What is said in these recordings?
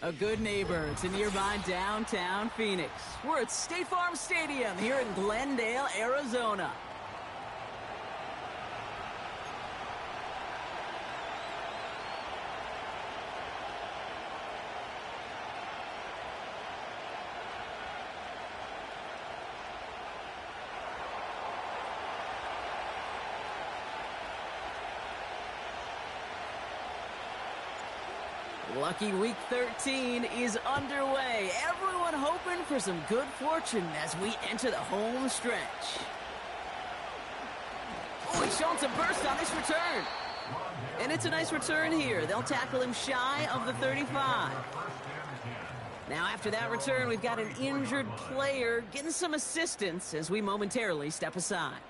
A good neighbor to nearby downtown Phoenix. We're at State Farm Stadium here in Glendale, Arizona. Lucky Week 13 is underway. Everyone hoping for some good fortune as we enter the home stretch. Oh, he's showing some burst on this return. And it's a nice return here. They'll tackle him shy of the 35. Now, after that return, we've got an injured player getting some assistance as we momentarily step aside.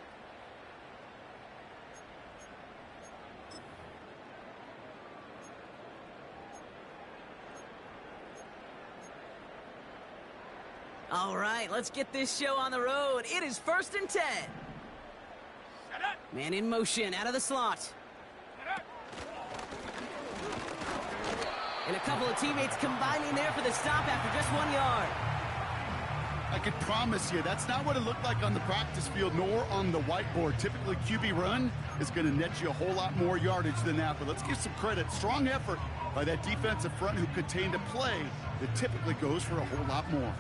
All right, let's get this show on the road. It is 1st and 10. Man in motion, out of the slot. And a couple of teammates combining there for the stop after just 1 yard. I can promise you, that's not what it looked like on the practice field nor on the whiteboard. Typically, QB run is going to net you a whole lot more yardage than that. But let's give some credit. Strong effort by that defensive front who contained a play that typically goes for a whole lot more.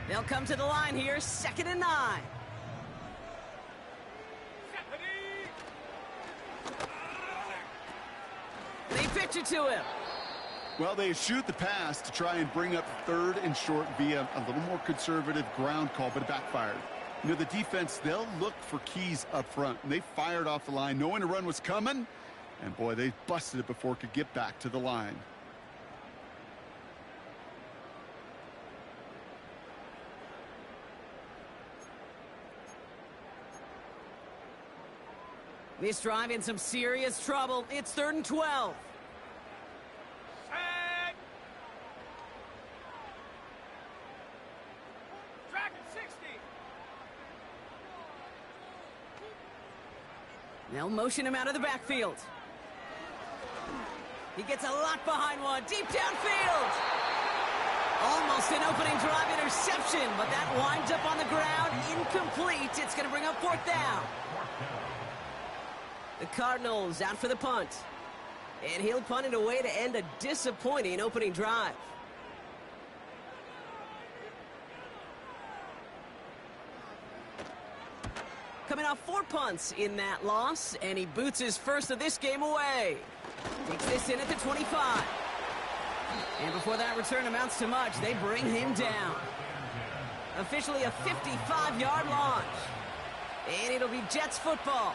They'll come to the line here, 2nd and 9. They pitch it to him. Well, they shoot the pass to try and bring up 3rd and short via a little more conservative ground call, but it backfired. You know, the defense, they'll look for keys up front, and they fired off the line knowing a run was coming, and boy, they busted it before it could get back to the line. This drive in some serious trouble. It's 3rd and 12. Set. Track at 60. They'll motion him out of the backfield. He gets a lot behind one, deep downfield. Almost an opening drive interception, but that winds up on the ground, incomplete. It's going to bring up 4th down. The Cardinals out for the punt. And he'll punt it away to end a disappointing opening drive. Coming off 4 punts in that loss, and he boots his first of this game away. Takes this in at the 25. And before that return amounts to much, they bring him down. Officially a 55-yard launch. And it'll be Jets football.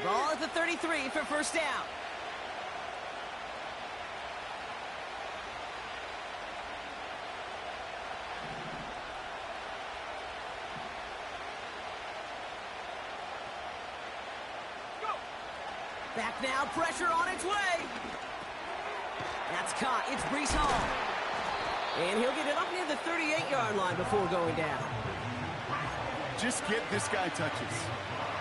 Ball at the 33 for 1st down. Go. Back now, pressure on its way. That's caught. It's Breece Hall. And he'll get it up near the 38-yard line before going down. Just get this guy touches.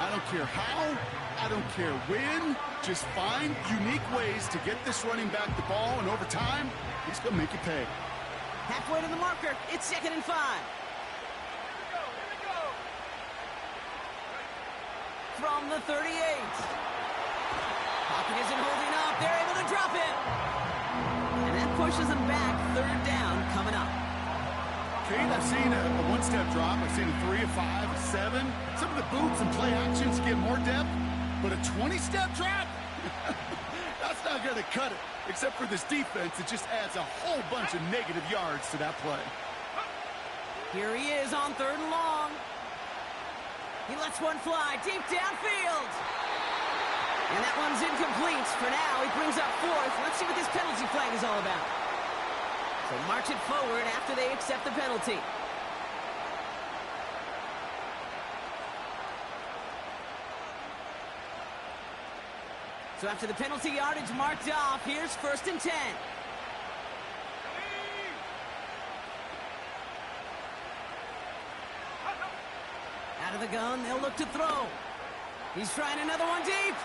I don't care how, I don't care when. Just find unique ways to get this running back the ball, and over time, he's going to make you pay. Halfway to the marker, it's 2nd and 5. Here we go. From the 38. Pocket isn't holding up. They're able to drop it. And that pushes them back. 3rd down coming up. Kate, I've seen a one-step drop. I've seen a 3, a 5, a 7. Some of the boots and play actions get more depth, but a 20-step drop? That's not going to cut it, except for this defense. It just adds a whole bunch of negative yards to that play. Here he is on 3rd and long. He lets one fly deep downfield. And that one's incomplete. For now, he brings up fourth. Let's see what this penalty flag is all about. So march it forward after they accept the penalty. So after the penalty yardage marked off, here's 1st and 10. Out of the gun, they'll look to throw. He's trying another one deep.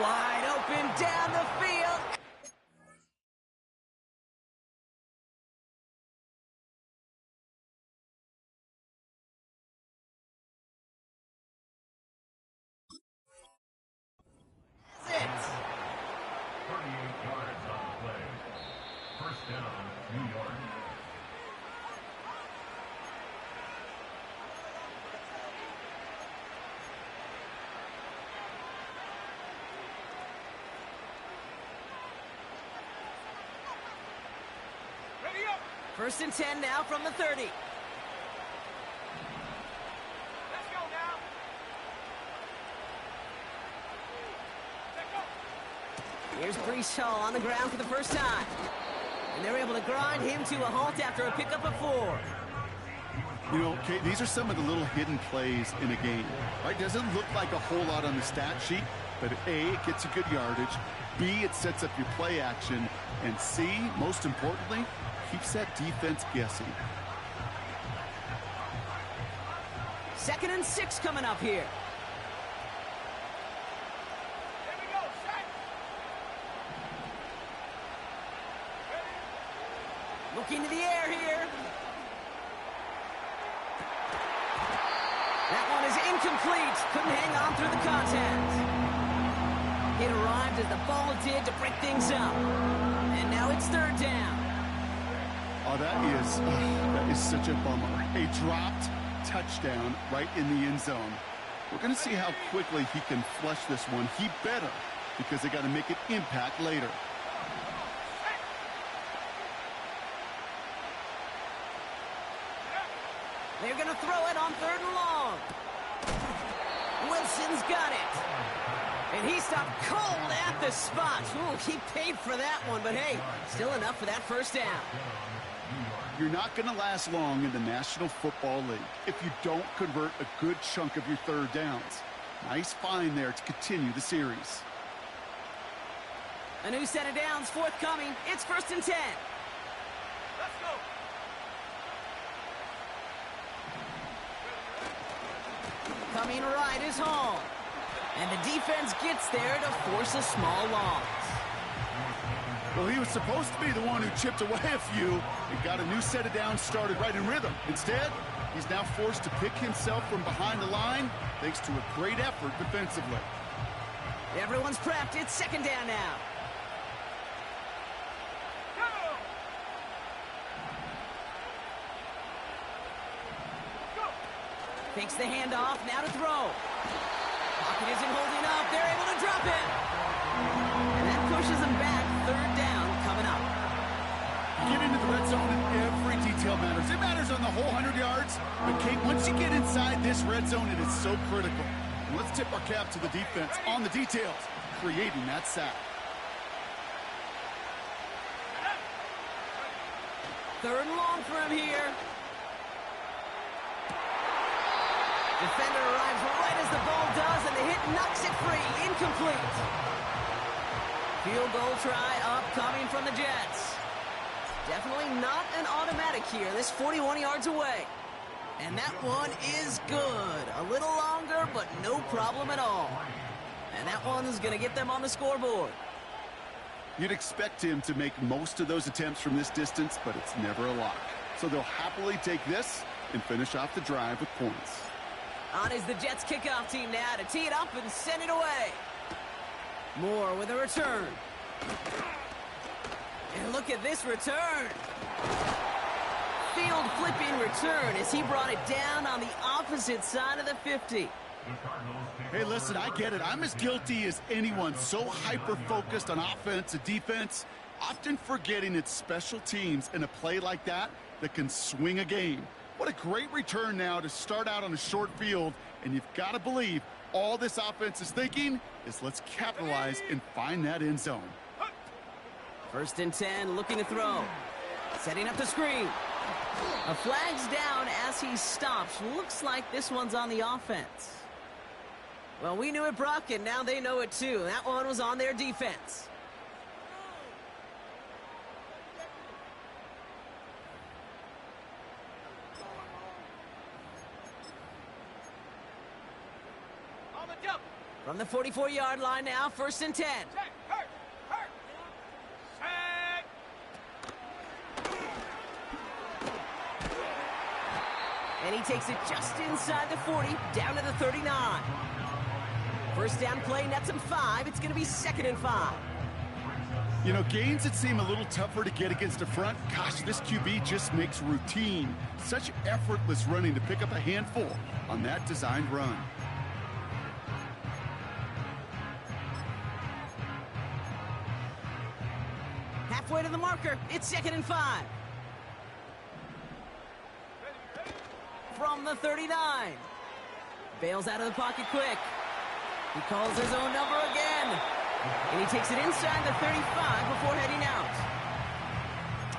Wide open down the field. That's it. 38 yards on the play. First down, New York. Ready up. 1st and 10 now from the 30. Let's go now. Let's go. Here's Brees Hall on the ground for the first time. And they're able to grind him to a halt after a pickup of 4. You know, Kate, these are some of the little hidden plays in a game, right? Doesn't look like a whole lot on the stat sheet, but A, it gets you good yardage. B, it sets up your play action. And C, most importantly, keeps that defense guessing. 2nd and 6 coming up here. Here we go. Set. Looking to the air here. That one is incomplete. Couldn't hang on through the contact. It arrived as the ball did to break things up. And now it's 3rd down. Oh, that is such a bummer. A dropped touchdown right in the end zone. We're going to see how quickly he can flush this one. He better, because they got to make an impact later. They're going to throw it on 3rd and long. Wilson's got it. And he stopped cold at the spot. Ooh, he paid for that one, but hey, still enough for that 1st down. You're not going to last long in the National Football League if you don't convert a good chunk of your 3rd downs. Nice find there to continue the series. A new set of downs forthcoming. It's 1st and 10. Let's go. Coming right is Hall. And the defense gets there to force a small loss. Well, he was supposed to be the one who chipped away a few and got a new set of downs started right in rhythm. Instead, he's now forced to pick himself from behind the line thanks to a great effort defensively. Everyone's prepped. It's 2nd down now. Go. Go. Takes the handoff. Now to throw. Pocket isn't holding up. They're able to drop it. And that pushes them back. 3rd down coming up. Get into the red zone and every detail matters. It matters on the whole 100 yards. But, Kate, once you get inside this red zone, it is so critical. And let's tip our cap to the defense on the details, creating that sack. 3rd and long for him here. Defender arrives right as the ball does, and the hit knocks it free. Incomplete. Field goal try upcoming from the Jets. Definitely not an automatic here. This 41 yards away. And that one is good. A little longer, but no problem at all. And that one's going to get them on the scoreboard. You'd expect him to make most of those attempts from this distance, but it's never a lock. So they'll happily take this and finish off the drive with points. On is the Jets kickoff team now to tee it up and send it away. Moore with a return. And look at this return. Field flipping return as he brought it down on the opposite side of the 50. Hey, listen, I get it. I'm as guilty as anyone. So hyper-focused on offense and defense, often forgetting it's special teams in a play like that that can swing a game. What a great return now to start out on a short field, and you've got to believe all this offense is thinking is let's capitalize and find that end zone. 1st and 10, looking to throw. Setting up the screen. A flag's down as he stops. Looks like this one's on the offense. Well, we knew it, Brock, and now they know it too. That one was on their defense. On the jump. From the 44-yard line now, 1st and 10. Check. Hurt. Check. And he takes it just inside the 40, down to the 39. 1st down play, nets him 5. It's going to be 2nd and 5. You know, gains that seem a little tougher to get against the front, gosh, this QB just makes routine. Such effortless running to pick up a handful on that designed run. Halfway to the marker, it's 2nd and 5. From the 39. Bails out of the pocket quick. He calls his own number again. And he takes it inside the 35 before heading out.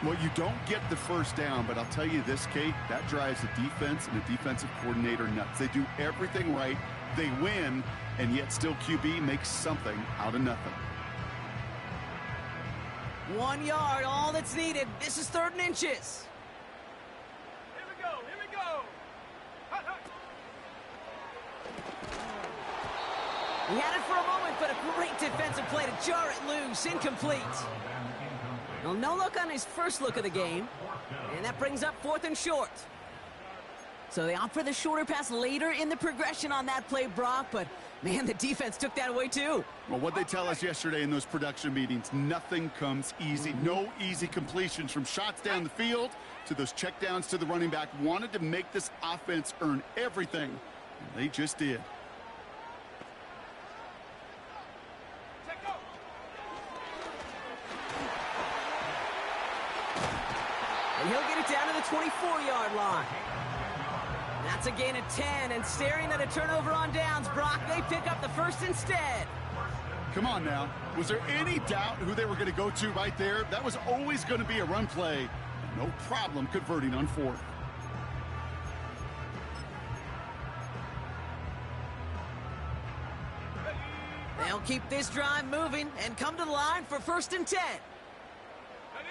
Well, you don't get the 1st down, but I'll tell you this, Kate, that drives the defense and the defensive coordinator nuts. They do everything right. They win, and yet still QB makes something out of nothing. 1 yard, all that's needed. This is 3rd and inches. Here we go. Hut. He had it for a moment, but a great defensive play to jar it loose. Incomplete. Well, no look on his first look of the game. And that brings up 4th and short. So they opt for the shorter pass later in the progression on that play, Brock. But, man, the defense took that away, too. Well, what they tell us yesterday in those production meetings, nothing comes easy. No easy completions from shots down the field to those checkdowns to the running back. Wanted to make this offense earn everything, and they just did. Check go. And he'll get it down to the 24-yard line. That's a gain of 10, and staring at a turnover on downs, Brock, they pick up the 1st instead. Come on now. Was there any doubt who they were going to go to right there? That was always going to be a run play. No problem converting on 4th. They'll keep this drive moving and come to the line for 1st and 10. Ready.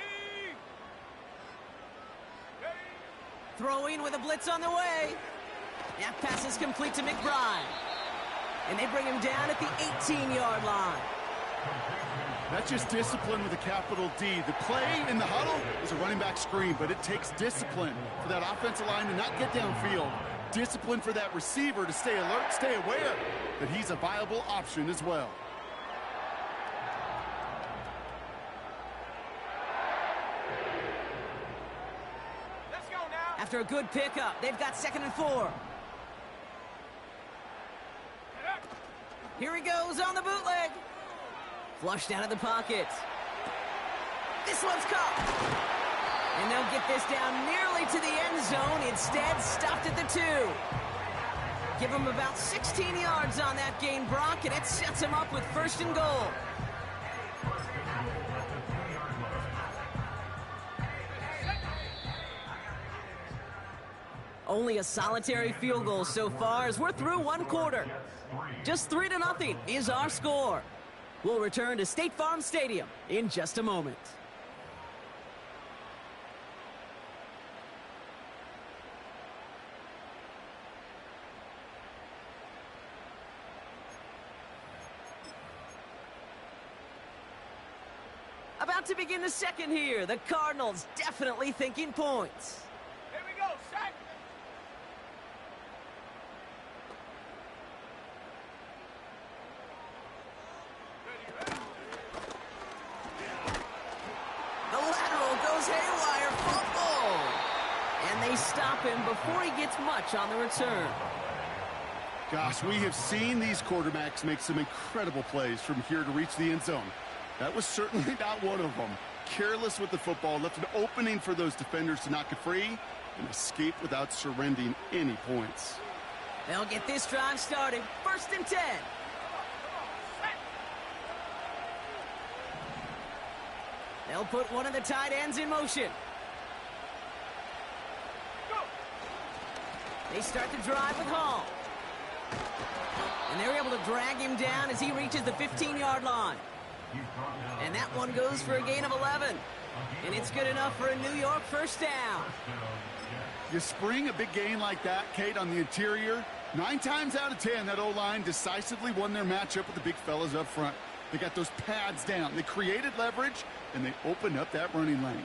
Throwing with a blitz on the way. That pass is complete to McBride. And they bring him down at the 18-yard line. That's just discipline with a capital D. The play in the huddle is a running back screen, but it takes discipline for that offensive line to not get downfield. Discipline for that receiver to stay alert, stay aware that he's a viable option as well. Let's go now. After a good pickup, they've got 2nd and 4. Here he goes on the bootleg. Flushed out of the pocket. This one's caught. And they'll get this down nearly to the end zone. Instead, stopped at the 2. Give him about 16 yards on that gain, Brock, and it sets him up with 1st and goal. Only a solitary field goal so far as we're through 1 quarter. Just 3-0 is our score. We'll return to State Farm Stadium in just a moment. About to begin the 2nd here. The Cardinals definitely thinking points. Here we go. Sack. The lateral goes haywire, fumble! And they stop him before he gets much on the return. Gosh, we have seen these quarterbacks make some incredible plays from here to reach the end zone. That was certainly not one of them. careless with the football, left an opening for those defenders to knock it free and escape without surrendering any points. They'll get this drive started. 1st and 10. They'll put one of the tight ends in motion. They start the drive with Hall. And they're able to drag him down as he reaches the 15-yard line. And that one goes for a gain of 11. And it's good enough for a New York 1st down. You spring a big gain like that, Kate, on the interior. 9 times out of 10, that O-line decisively won their matchup with the big fellas up front. They got those pads down. They created leverage, and they opened up that running lane.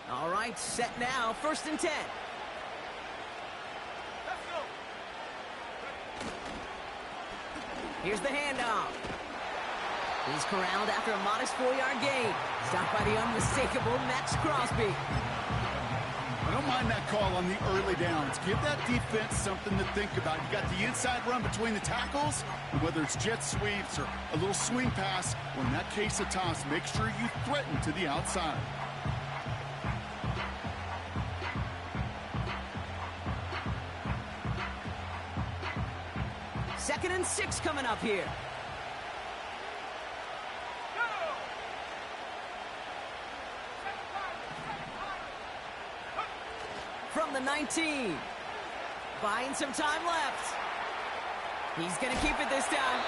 All right, set now. 1st and 10. Let's go. Here's the handoff. He's corralled after a modest 4-yard gain. Stopped by the unmistakable Max Crosby. I don't mind that call on the early downs. Give that defense something to think about. You got the inside run between the tackles, and whether it's jet sweeps or a little swing pass, or in that case a toss, make sure you threaten to the outside. Second and 6 coming up here. From the 19. Buying some time left. He's going to keep it this time.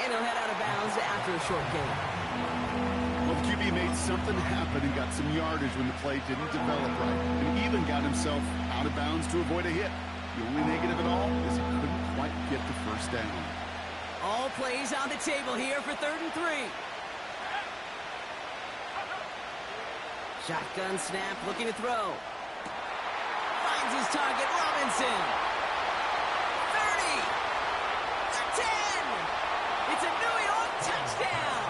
And he'll head out of bounds after a short gain. Well, the QB made something happen and got some yardage when the play didn't develop right, and even got himself out of bounds to avoid a hit. The only negative at all is he couldn't quite get the 1st down. All plays on the table here for 3rd and 3. Shotgun snap, looking to throw. Finds his target, Robinson. 30. The 10. It's a New York touchdown.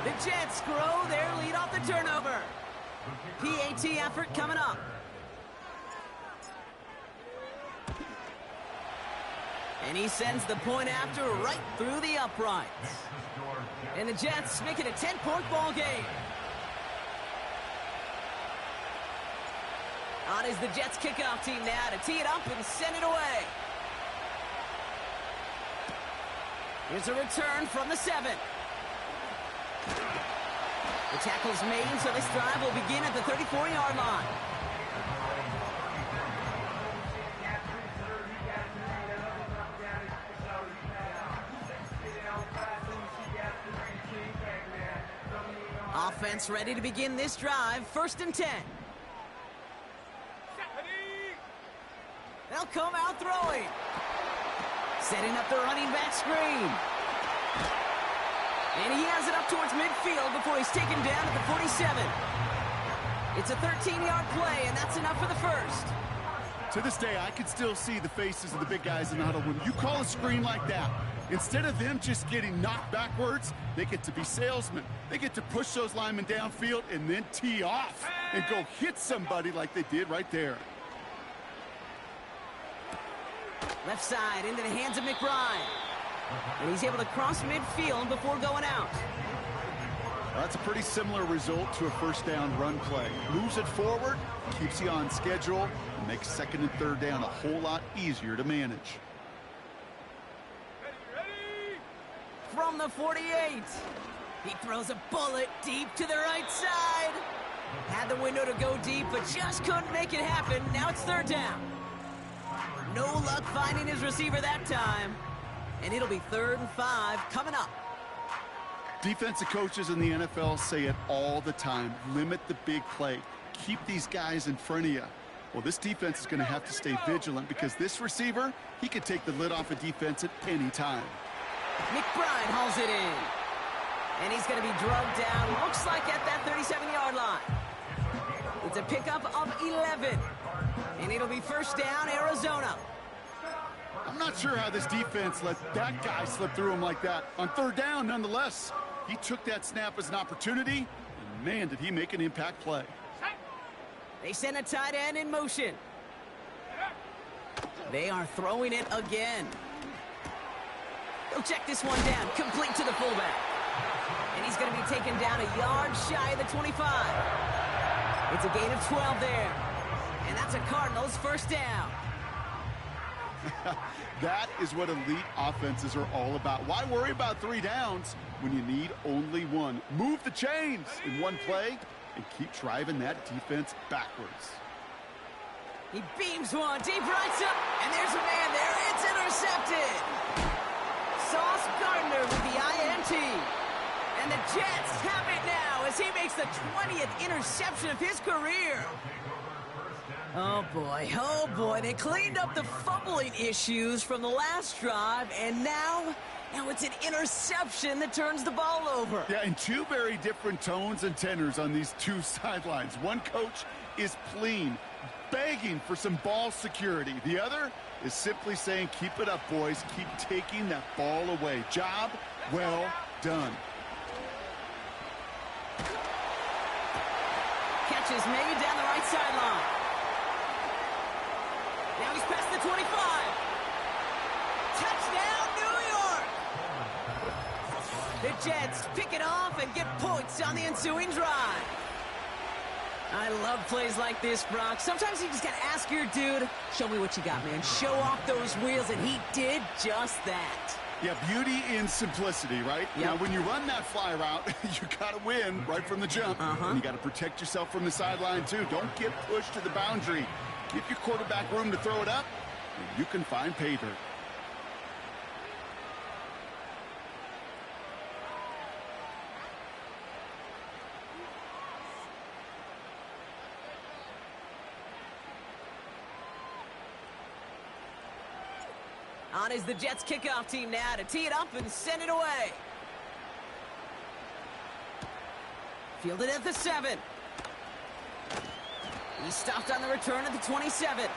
The Jets grow their lead off the turnover. PAT effort coming up. And he sends the point after right through the uprights. And the Jets make it a 10-point ball game. On is the Jets kickoff team now to tee it up and send it away. Here's a return from the 7. The tackle's made, so this drive will begin at the 34-yard line. Offense ready to begin this drive. 1st and 10. They'll come out throwing. Setting up the running back screen. And he has it up towards midfield before he's taken down at the 47. It's a 13-yard play, and that's enough for the 1st. To this day, I can still see the faces of the big guys in the huddle. When you call a screen like that, instead of them just getting knocked backwards, they get to be salesmen. They get to push those linemen downfield and then tee off and go hit somebody like they did right there. Left side into the hands of McBride. And he's able to cross midfield before going out. That's a pretty similar result to a 1st down run play. Moves it forward, keeps you on schedule, and makes 2nd and 3rd down a whole lot easier to manage. Ready. From the 48. He throws a bullet deep to the right side. Had the window to go deep, but just couldn't make it happen. Now it's 3rd down. No luck finding his receiver that time. And it'll be 3rd and 5 coming up. Defensive coaches in the NFL say it all the time. Limit the big play. Keep these guys in front of you. Well, this defense is going to have to stay vigilant because this receiver, he could take the lid off a defense at any time. McBride hauls it in. And he's going to be drugged down, looks like at that 37-yard line. It's a pickup of 11. And it'll be 1st down, Arizona. I'm not sure how this defense let that guy slip through him like that. On 3rd down, nonetheless, he took that snap as an opportunity, and man, did he make an impact play. They send a tight end in motion. They are throwing it again. He'll check this one down, complete to the fullback. And he's going to be taken down a yard shy of the 25. It's a gain of 12 there. And that's a Cardinals first down. That is what elite offenses are all about. Why worry about 3 downs when you need only 1? Move the chains in one play and keep driving that defense backwards. He beams one deep right up, and there's a man there. It's intercepted. Sauce Gardner with the INT. And the Jets have it now as he makes the 20th interception of his career. Oh boy, they cleaned up the fumbling issues from the last drive, and now it's an interception that turns the ball over. Yeah, and 2 very different tones and tenors on these 2 sidelines. One coach is pleading, begging for some ball security. The other is simply saying, keep it up, boys. Keep taking that ball away. Job well done. Catch is made down the right sideline. Now he's past the 25. Touchdown, New York! The Jets pick it off and get points on the ensuing drive. I love plays like this, Brock. Sometimes you just got to ask your dude, show me what you got, man. Show off those wheels, and he did just that. Yeah, beauty in simplicity, right? Yep. Now, when you run that fly route, you got to win right from the jump. And you got to protect yourself from the sideline, too. Don't get pushed to the boundary. Give your quarterback room to throw it up, and you can find pay dirt. On is the Jets kickoff team now to tee it up and send it away. Fielded at the 7. He stopped on the return at the 27.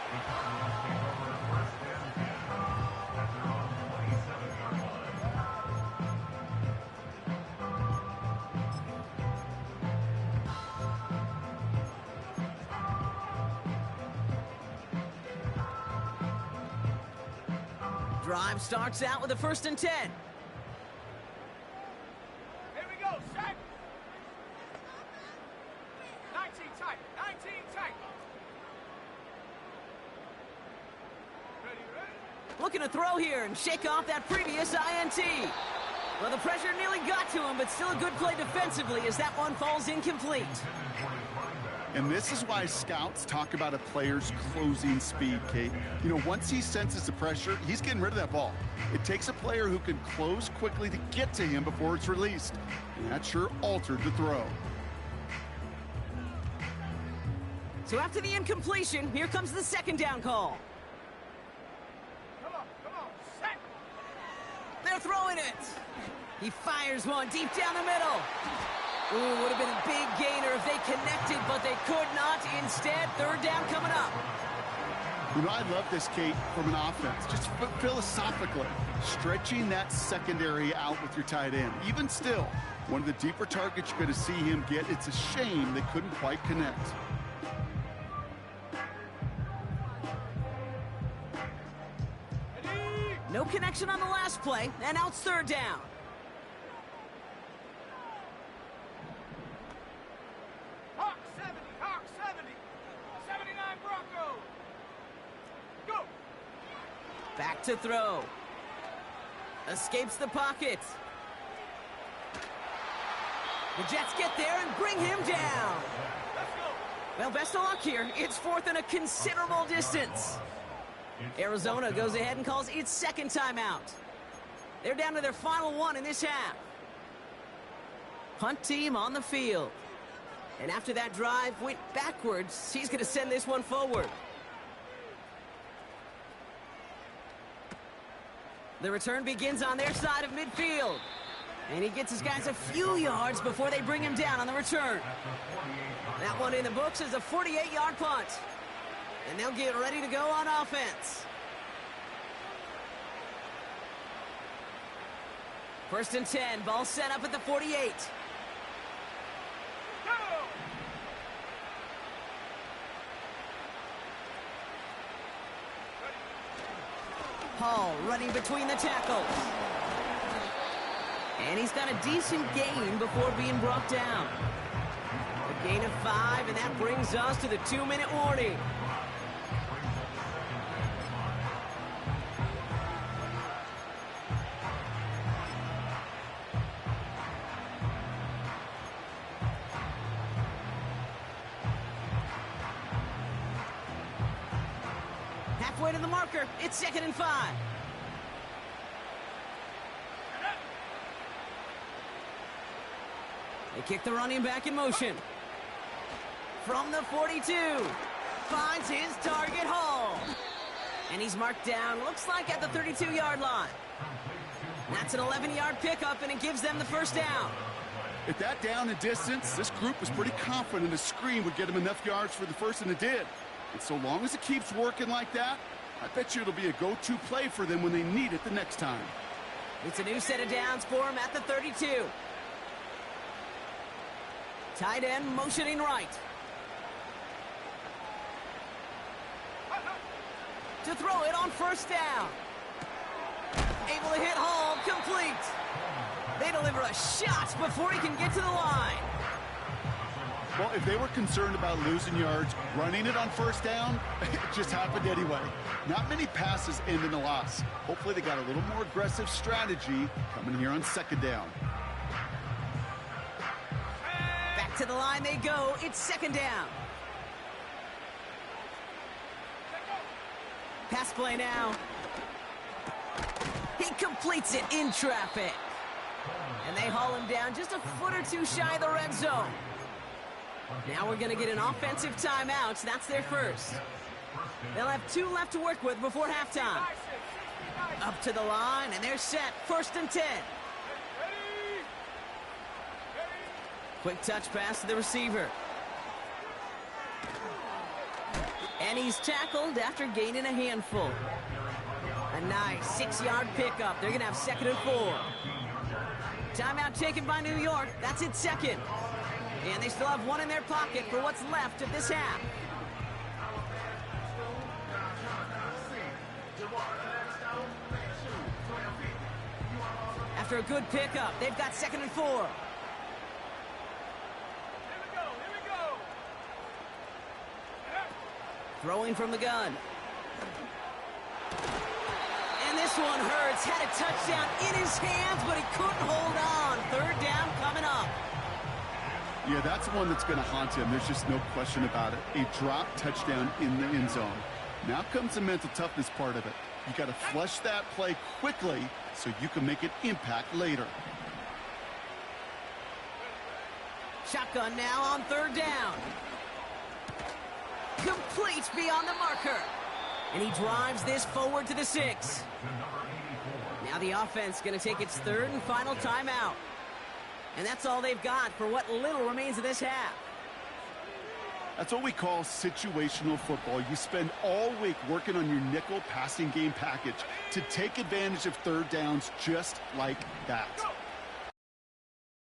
Drive starts out with a 1st and 10. Here we go, sack. 19 tight, 19 tight. Ready? Looking to throw here and shake off that previous INT. Well, the pressure nearly got to him, but still a good play defensively as that one falls incomplete. And this is why scouts talk about a player's closing speed, Kate. You know, once he senses the pressure, he's getting rid of that ball. It takes a player who can close quickly to get to him before it's released. And that sure altered the throw. So after the incompletion, here comes the 2nd down call. Come on, sack. They're throwing it. He fires one deep down the middle. Ooh, would have been a big gainer if they connected, but they could not. Instead, 3rd down coming up. You know, I love this, Kate, from an offense. Just philosophically, stretching that secondary out with your tight end. Even still, one of the deeper targets you're going to see him get. It's a shame they couldn't quite connect. No connection on the last play, and now it's 3rd down. Hawk 70, 79 Broncos. Go. Back to throw. Escapes the pocket. The Jets get there and bring him down. Let's go. Well, best of luck here. It's 4th and a considerable distance. Arizona goes ahead and calls its 2nd timeout. They're down to their final one in this half. Punt team on the field. And after that drive went backwards, he's going to send this one forward. The return begins on their side of midfield. And he gets his guys a few yards before they bring him down on the return. That one in the books is a 48-yard punt. And they'll get ready to go on offense. 1st and 10, ball set up at the 48. Go. Hall running between the tackles. And he's got a decent gain before being brought down. A gain of 5, and that brings us to the 2-minute warning. Halfway to the marker, it's 2nd and 5. They kick the running back in motion. From the 42, finds his target, Hall. And he's marked down, looks like at the 32-yard line. That's an 11-yard pickup, and it gives them the first down. At that down and distance, this group was pretty confident a screen would get them enough yards for the first, and it did. And so long as it keeps working like that, I bet you it'll be a go-to play for them when they need it the next time. It's a new set of downs for him at the 32. Tight end motioning right. To throw it on first down. Able to hit Hall, complete. They deliver a shot before he can get to the line. Well, if they were concerned about losing yards, running it on first down, it just happened anyway. Not many passes end in a loss. Hopefully they got a little more aggressive strategy coming here on 2nd down. Back to the line they go. It's 2nd down. Pass play now. He completes it in traffic. And they haul him down just a foot or two shy of the red zone. Now we're going to get an offensive timeout. That's their first. They'll have 2 left to work with before halftime. Up to the line, and they're set. 1st and 10. Quick touch pass to the receiver. And he's tackled after gaining a handful. A nice 6-yard pickup. They're going to have 2nd and 4. Timeout taken by New York. That's its 2nd. And they still have 1 in their pocket for what's left of this half. After a good pickup, they've got 2nd and 4. Here we go. Throwing from the gun. And this one hurts. Had a touchdown in his hands, but he couldn't hold on. 3rd down coming up. Yeah, that's one that's going to haunt him. There's just no question about it. A drop touchdown in the end zone. Now comes the mental toughness part of it. You got to flush that play quickly so you can make an impact later. Shotgun now on 3rd down. Complete beyond the marker. And he drives this forward to the 6. Now the offense going to take its 3rd and final timeout. And that's all they've got for what little remains of this half. That's what we call situational football. You spend all week working on your nickel passing game package to take advantage of 3rd downs just like that.